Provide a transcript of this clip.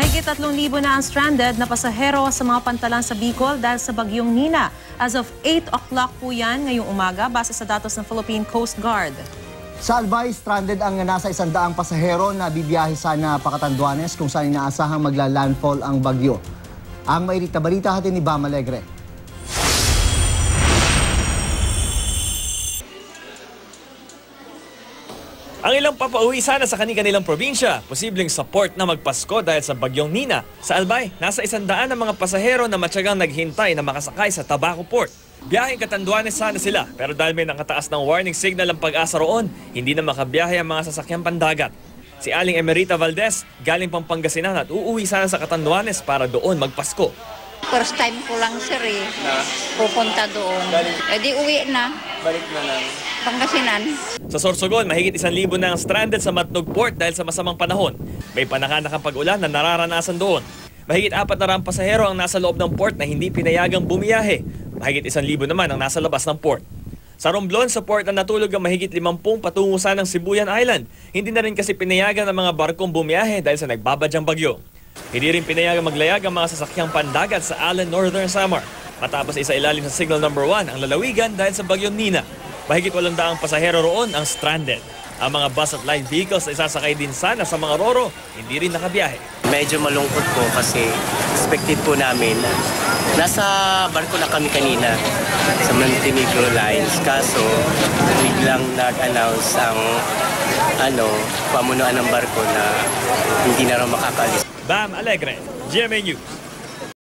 Mahigit 3,000 na ang stranded na pasahero sa mga pantalan sa Bicol dahil sa bagyong Nina. As of 8 o'clock po yan ngayong umaga base sa datos ng Philippine Coast Guard. Sa Albay, stranded ang nasa 100 pasahero na bibiyahe sana Pacatanduanes kung saan inaasahang magla-landfall ang bagyo. Ang mainit na balita hatid ni Bam Alegre. Ang ilang papauwi sana sa kanilang probinsya, posibleng support na magpasko dahil sa bagyong Nina. Sa Albay, nasa 100 ang mga pasahero na matyagang naghintay na makasakay sa Tabaco Port. Biyaheng Catanduanes sana sila, pero dahil may nakataas ng warning signal ang pag-asa roon, hindi na makabiyahe ang mga sasakyang pandagat. Si Aling Emerita Valdez, galing Pangasinan at uuwi sana sa Catanduanes para doon magpasko. First time ko lang, sir, eh. Pupunta doon. Eh di uwi na. Balik na lang. Pangasinan. Sa Sorsogon, mahigit 1,000 na ang stranded sa Matnog Port dahil sa masamang panahon. May panakanakang pag-ulan na nararanasan doon. Mahigit 400 pasahero ang nasa loob ng port na hindi pinayagang bumiyahe. Mahigit 1,000 naman ang nasa labas ng port. Sa Romblon, sa port na natulog ang mahigit 50 patungo sanang Sibuyan Island. Hindi na rin kasi pinayagan ng mga barkong bumiyahe dahil sa nagbabadyang bagyo. Hindi rin pinayagang maglayag ang mga sasakyang pandagat sa Allen, Northern Samar. Matapos isa ilalim sa signal number 1 ang lalawigan dahil sa bagyong Nina. Mahigit 800 pasahero roon ang stranded. Ang mga bus at light vehicles na isasakay din sana sa mga roro, hindi rin nakabiyahe. Medyo malungkot po kasi expected po namin. Nasa barko na kami kanina sa Montenegro Lines. Kaso biglang nag-announce ang pamunuan ng barko na hindi na raw makakalis. Bam Alegre, GMA News.